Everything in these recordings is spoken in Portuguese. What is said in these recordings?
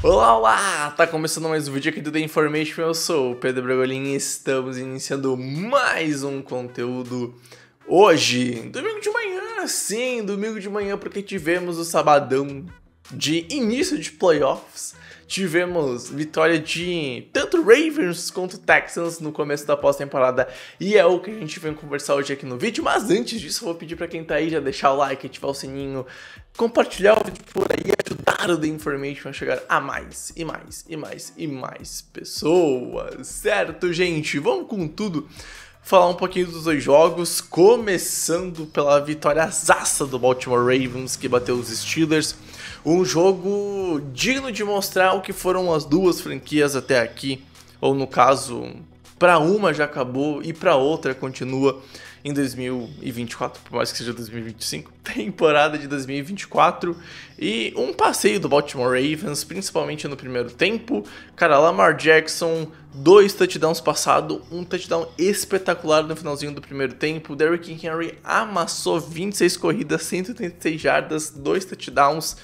Olá, olá! Tá começando mais um vídeo aqui do The Information, eu sou o Pedro Bragolin e estamos iniciando mais um conteúdo hoje, domingo de manhã, sim, domingo de manhã, porque tivemos o sabadão de início de playoffs, tivemos vitória de tanto Ravens quanto Texans no começo da pós-temporada e é o que a gente vem conversar hoje aqui no vídeo, mas antes disso eu vou pedir pra quem tá aí já deixar o like, ativar o sininho, compartilhar o vídeo por aí e ajudar o The Information a chegar a mais e mais e mais e mais pessoas, certo, gente? Vamos com tudo falar um pouquinho dos dois jogos, começando pela vitória zaça do Baltimore Ravens que bateu os Steelers. Um jogo digno de mostrar o que foram as duas franquias até aqui, ou no caso, para uma já acabou e para outra continua em 2024, por mais que seja 2025, temporada de 2024, e um passeio do Baltimore Ravens, principalmente no primeiro tempo. Cara, Lamar Jackson, 2 touchdowns passado, um touchdown espetacular no finalzinho do primeiro tempo. Derrick Henry amassou 26 corridas, 186 jardas, 2 touchdowns.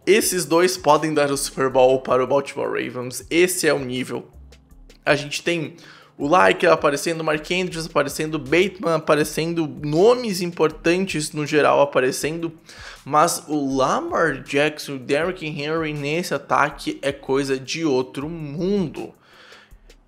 Esses dois podem dar o Super Bowl para o Baltimore Ravens, esse é o nível. A gente tem o Like aparecendo, Mark Andrews aparecendo, Bateman aparecendo, nomes importantes no geral aparecendo, mas o Lamar Jackson, o Derrick Henry nesse ataque é coisa de outro mundo.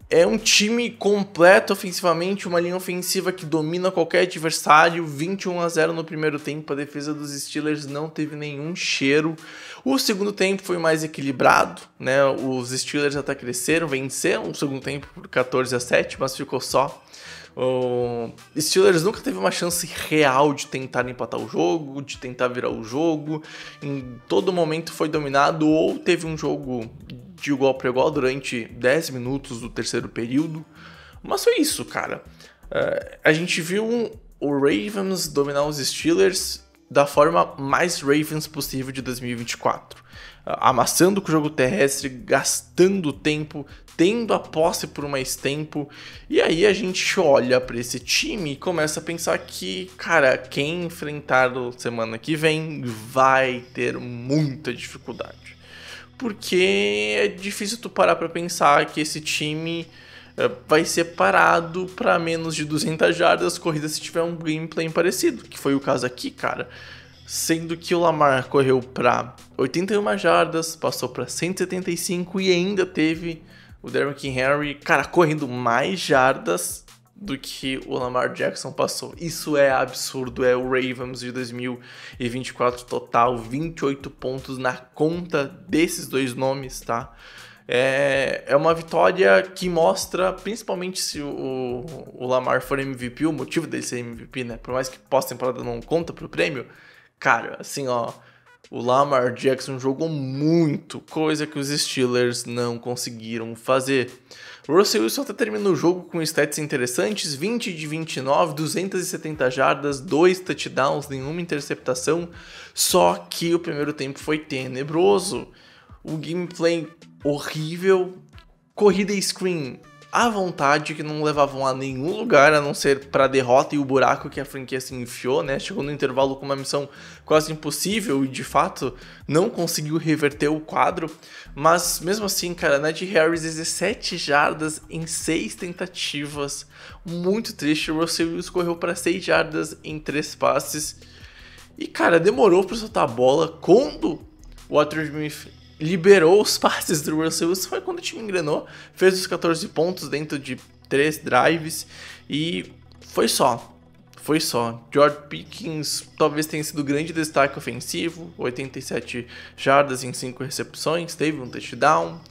É um time completo ofensivamente, uma linha ofensiva que domina qualquer adversário, 21-0 no primeiro tempo, a defesa dos Steelers não teve nenhum cheiro. O segundo tempo foi mais equilibrado, né? Os Steelers até cresceram, venceram o segundo tempo por 14-7, mas ficou só. O Steelers nunca teve uma chance real de tentar empatar o jogo, de tentar virar o jogo. Em todo momento foi dominado ou teve um jogo de igual para igual durante 10 minutos do terceiro período. Mas foi isso, cara. A gente viu o Ravens dominar os Steelers da forma mais Ravens possível de 2024. Amassando com o jogo terrestre, gastando tempo, tendo a posse por mais tempo. E aí a gente olha para esse time e começa a pensar que, cara, quem enfrentar semana que vem vai ter muita dificuldade. Porque é difícil tu parar pra pensar que esse time vai ser parado para menos de 200 jardas corridas se tiver um gameplay parecido, que foi o caso aqui, cara. Sendo que o Lamar correu para 81 jardas, passou para 175 e ainda teve o Derrick Henry, cara, correndo mais jardas do que o Lamar Jackson passou. Isso é absurdo, é o Ravens de 2024 total, 28 pontos na conta desses dois nomes, tá? É uma vitória que mostra, principalmente se o Lamar for MVP, o motivo dele ser MVP, né? Por mais que pós-temporada não conta pro prêmio, cara, assim, ó, o Lamar Jackson jogou muito, coisa que os Steelers não conseguiram fazer. O Russell Wilson até terminou o jogo com stats interessantes, 20 de 29, 270 jardas, 2 touchdowns, nenhuma interceptação, só que o primeiro tempo foi tenebroso. O gameplay horrível, corrida e screen à vontade, que não levavam a nenhum lugar, a não ser para a derrota e o buraco que a franquia se enfiou, né? Chegou no intervalo com uma missão quase impossível e, de fato, não conseguiu reverter o quadro. Mas, mesmo assim, cara, Najee Harris, 17 jardas em 6 tentativas. Muito triste. O Russell Wilson correu para 6 jardas em 3 passes. E, cara, demorou para soltar a bola. Quando o Arthur Smith liberou os passes do Russell Wilson foi quando o time engrenou, fez os 14 pontos dentro de 3 drives e foi só. George Pickens talvez tenha sido o grande destaque ofensivo, 87 jardas em 5 recepções, teve um touchdown,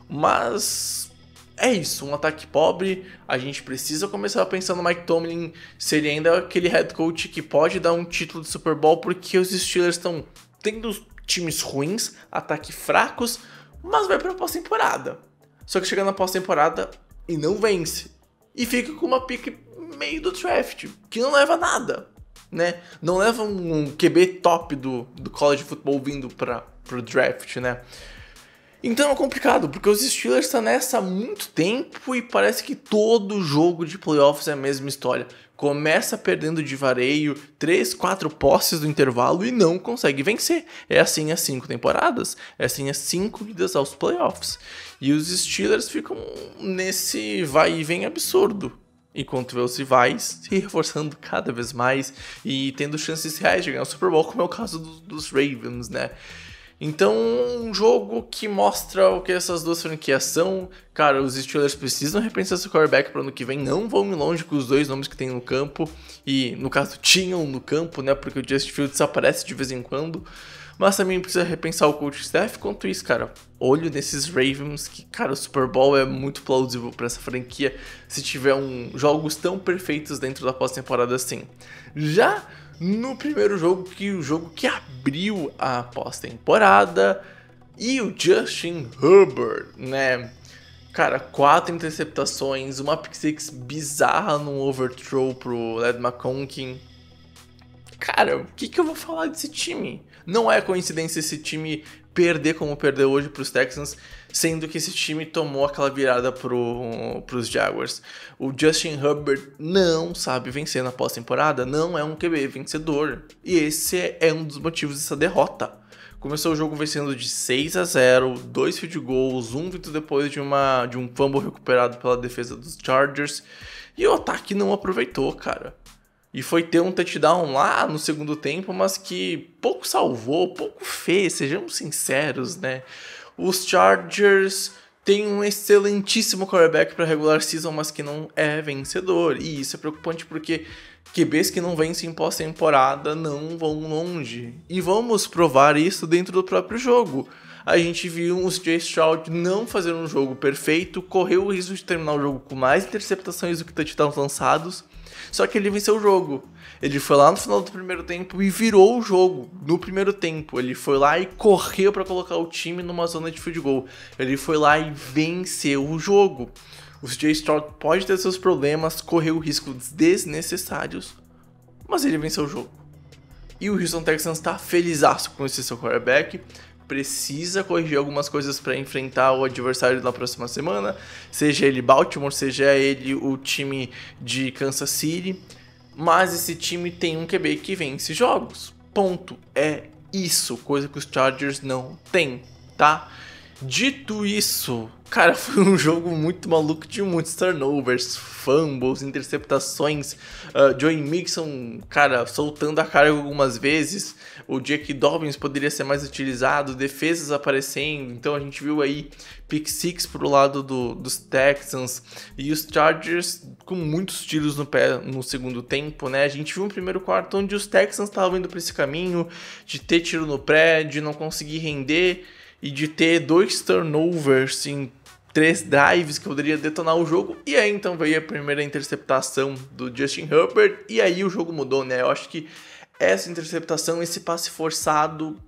mas é isso, um ataque pobre. A gente precisa começar a pensar no Mike Tomlin se ele ainda é aquele head coach que pode dar um título de Super Bowl, porque os Steelers estão tendo times ruins, ataques fracos, mas vai pra pós-temporada. Só que chega na pós-temporada e não vence. E fica com uma pick meio do draft, que não leva nada, né? Não leva um QB top do college football vindo pro draft, né? Então é complicado, porque os Steelers estão nessa há muito tempo e parece que todo jogo de playoffs é a mesma história. Começa perdendo de vareio, 3, 4 posses do intervalo e não consegue vencer. É assim há 5 temporadas, é assim há 5 idas aos playoffs. E os Steelers ficam nesse vai e vem absurdo. Enquanto vê os rivais se reforçando cada vez mais e tendo chances reais de ganhar o Super Bowl, como é o caso dos Ravens, né? Então, um jogo que mostra o que essas duas franquias são. Cara, os Steelers precisam repensar seu quarterback para o ano que vem. Não vão ir longe com os dois nomes que tem no campo. E, no caso, tinham no campo, né? Porque o Justin Fields desaparece de vez em quando. Mas também precisa repensar o coach staff. Quanto isso, cara, olho nesses Ravens que, cara, o Super Bowl é muito plausível para essa franquia se tiver jogos tão perfeitos dentro da pós-temporada assim. Já no primeiro jogo, o jogo que abriu a pós-temporada, e o Justin Herbert, né? Cara, 4 interceptações, uma pick six bizarra num overthrow pro Ladd McConkey. Cara, o que eu vou falar desse time? Não é coincidência esse time perder como perdeu hoje para os Texans, sendo que esse time tomou aquela virada pros Jaguars. O Justin Herbert não sabe vencer na pós-temporada, não é um QB vencedor. E esse é um dos motivos dessa derrota. Começou o jogo vencendo de 6-0, 2 field goals, 1 vitória depois de um fumble recuperado pela defesa dos Chargers. E o ataque não aproveitou, cara. E foi ter um touchdown lá no segundo tempo, mas que pouco salvou, pouco fez, sejamos sinceros, né? Os Chargers têm um excelentíssimo quarterback para regular season, mas que não é vencedor. E isso é preocupante porque QBs que não vencem em pós-temporada não vão longe. E vamos provar isso dentro do próprio jogo. A gente viu os Jay Stroud não fazer um jogo perfeito, correu o risco de terminar o jogo com mais interceptações do que touchdowns lançados. Só que ele venceu o jogo. Ele foi lá no final do primeiro tempo e virou o jogo no primeiro tempo. Ele foi lá e correu para colocar o time numa zona de field goal. Ele foi lá e venceu o jogo. O CJ Stroud pode ter seus problemas, correu riscos desnecessários, mas ele venceu o jogo. E o Houston Texans está felizaço com esse seu quarterback. Precisa corrigir algumas coisas para enfrentar o adversário na próxima semana, seja ele Baltimore, seja ele o time de Kansas City, mas esse time tem um QB que vence jogos, ponto, é isso, coisa que os Chargers não têm, tá? Dito isso, cara, foi um jogo muito maluco, tinha muitos turnovers, fumbles, interceptações, Joey Mixon, cara, soltando a carga algumas vezes, o Jake Dobbins poderia ser mais utilizado, defesas aparecendo, então a gente viu aí pick six pro lado dos Texans, e os Chargers com muitos tiros no pé no segundo tempo, né? A gente viu um primeiro quarto onde os Texans estavam indo para esse caminho de ter tiro no pé, de não conseguir render, e de ter 2 turnovers em 3 drives que poderia detonar o jogo. E aí então veio a primeira interceptação do Justin Herbert. E aí o jogo mudou, né? Eu acho que essa interceptação, esse passe forçado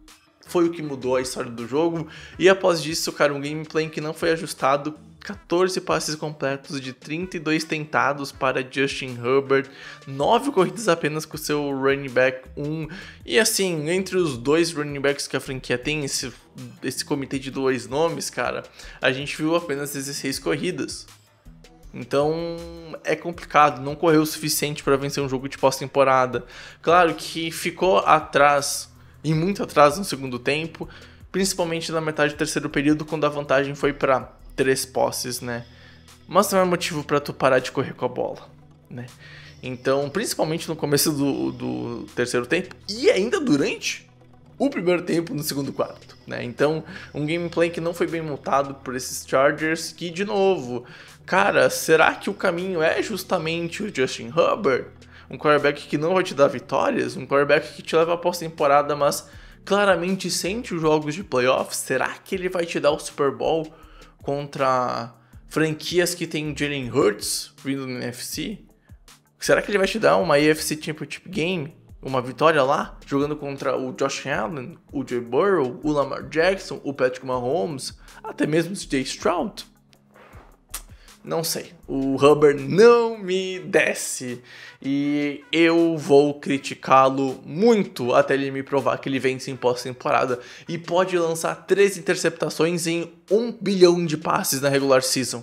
foi o que mudou a história do jogo. E após disso, cara, um gameplay que não foi ajustado. 14 passes completos de 32 tentados para Justin Herbert, 9 corridas apenas com o seu running back 1, e assim, entre os 2 running backs que a franquia tem, esse comitê de 2 nomes, cara, a gente viu apenas 16 corridas. Então é complicado, não correu o suficiente para vencer um jogo de pós-temporada. Claro que ficou atrás, e muito atrás no segundo tempo, principalmente na metade do terceiro período, quando a vantagem foi para 3 posses, né? Mas não é motivo pra tu parar de correr com a bola, né? Então, principalmente no começo do terceiro tempo e ainda durante o primeiro tempo no segundo quarto, né? Então, um gameplay que não foi bem montado por esses Chargers, que, de novo, cara, será que o caminho é justamente o Justin Herbert? Um quarterback que não vai te dar vitórias? Um quarterback que te leva à pós-temporada, mas claramente sente os jogos de playoffs? Será que ele vai te dar o Super Bowl contra franquias que tem Jalen Hurts vindo no NFC? Será que ele vai te dar uma AFC Championship Game? Uma vitória lá? Jogando contra o Josh Allen, o Joe Burrow, o Lamar Jackson, o Patrick Mahomes, até mesmo o CJ Stroud? não sei, o Hubbard não me desce e eu vou criticá-lo muito até ele me provar que ele vence em pós-temporada e pode lançar 3 interceptações em 1 bilhão de passes na regular season.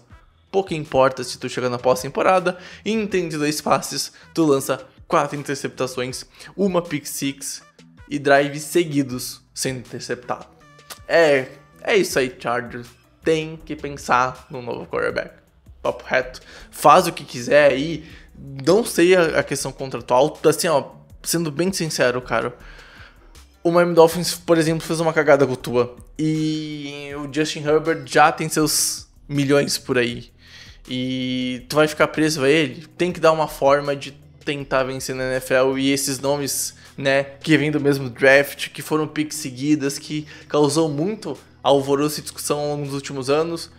Pouco importa se tu chega na pós-temporada e em 32 passes tu lança 4 interceptações, uma pick six e drives seguidos sendo interceptado. É isso aí, Chargers. Tem que pensar no novo quarterback. Papo reto, faz o que quiser aí, não sei a questão contratual, assim ó, sendo bem sincero, cara, o Miami Dolphins, por exemplo, fez uma cagada com o Tua, e o Justin Herbert já tem seus milhões por aí, e tu vai ficar preso a ele, tem que dar uma forma de tentar vencer na NFL, e esses nomes, né, que vêm do mesmo draft, que foram picks seguidas, que causou muito alvoroço e discussão ao longo dos últimos anos,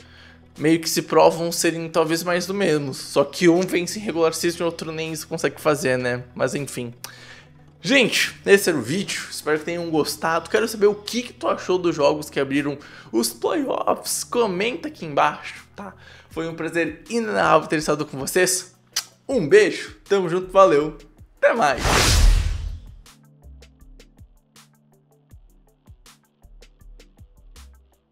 meio que se provam serem talvez mais do mesmo. Só que um vence em regular season e o outro nem isso consegue fazer, né? Mas enfim. Gente, esse era o vídeo. Espero que tenham gostado. Quero saber o que tu achou dos jogos que abriram os playoffs. Comenta aqui embaixo, tá? Foi um prazer inenarrável ter estado com vocês. Um beijo, tamo junto, valeu, até mais.